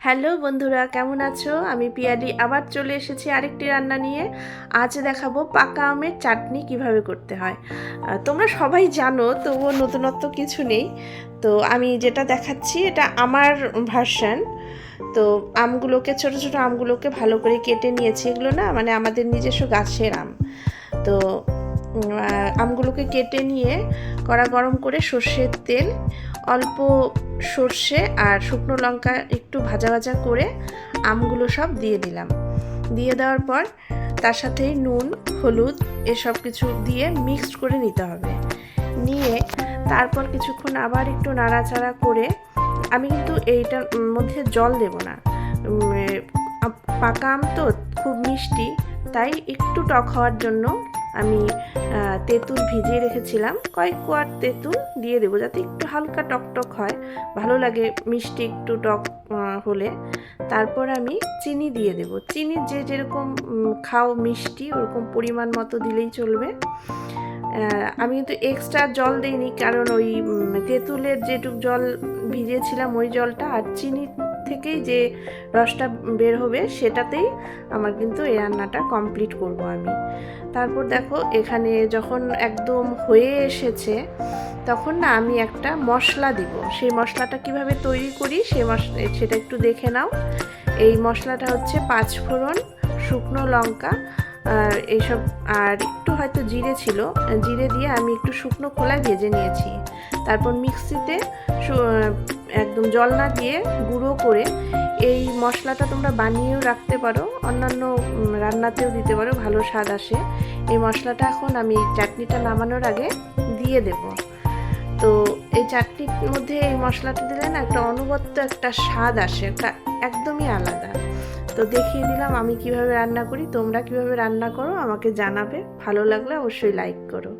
Hello বন্ধুরা, কেমন আছো? আমি পিয়ালি আবার চলে এসেছি আরেকটি রান্না নিয়ে। আজ দেখাবো পাকা আমের চাটনি কিভাবে করতে হয়। তোমরা সবাই জানো, তবুও নতুনত্ব কিছু নেই। তো আমি যেটা দেখাচ্ছি এটা আমার ভার্সন। তো আমগুলোকে, ছোট ছোট আমগুলোকে ভালো করে কেটে নিয়েছি। এগুলো না মানে আমাদের নিজস্ব গাছের আম। তো আমগুলোকে কেটে নিয়ে কড়া গরম করে সর্ষের তেল, অল্প সর্ষে আর শুকনো লঙ্কা একটু ভাজা ভাজা করে আমগুলো সব দিয়ে দিলাম। দিয়ে দেওয়ার পর তার সাথেই নুন, হলুদ এসব কিছু দিয়ে মিক্সড করে নিতে হবে। নিয়ে তারপর কিছুক্ষণ আবার একটু নাড়াচাড়া করে, আমি কিন্তু এইটার মধ্যে জল দেব না। পাকা আম তো খুব মিষ্টি, তাই একটু টক হওয়ার জন্য আমি তেঁতুল ভিজিয়ে রেখেছিলাম, কয়েক কোয়াট তেঁতুল দিয়ে দেবো যাতে একটু হালকা টকটক হয়, ভালো লাগে মিষ্টি একটু টক হলে। তারপর আমি চিনি দিয়ে দেবো। চিনি যে যেরকম খাও মিষ্টি ওরকম পরিমাণ মতো দিলেই চলবে। আমি কিন্তু এক্সট্রা জল দিইনি, কারণ ওই তেঁতুলের যেটুক জল ভিজিয়েছিলাম ওই জলটা আর চিনি থেকেই যে রসটা বের হবে সেটাতেই আমার কিন্তু এই রান্নাটা কমপ্লিট করব আমি। তারপর দেখো এখানে যখন একদম হয়ে এসেছে তখন না আমি একটা মশলা দিব। সেই মশলাটা কিভাবে তৈরি করি সেটা একটু দেখে নাও। এই মশলাটা হচ্ছে 5 ফোড়ন, শুকনো লঙ্কা আর এইসব, আর একটু হয়তো জিরে ছিল, জিরে দিয়ে আমি একটু শুকনো খোলায় ভেজে নিয়েছি। তারপর মিক্সিতে একদম জল না দিয়ে গুঁড়ো করে, এই মশলাটা তোমরা বানিয়েও রাখতে পারো, অন্যান্য রান্নাতেও দিতে পারো, ভালো স্বাদ আসে। এই মশলাটা এখন আমি চাটনিটা নামানোর আগে দিয়ে দেব। তো এই চাটনির মধ্যে এই মশলাটা দিলে না একটা অনবদ্য একটা স্বাদ আসে, একটা একদমই আলাদা। তো দেখিয়ে দিলাম আমি কিভাবে রান্না করি। তোমরা কিভাবে রান্না করো আমাকে জানাবে। ভালো লাগলে অবশ্যই লাইক করো।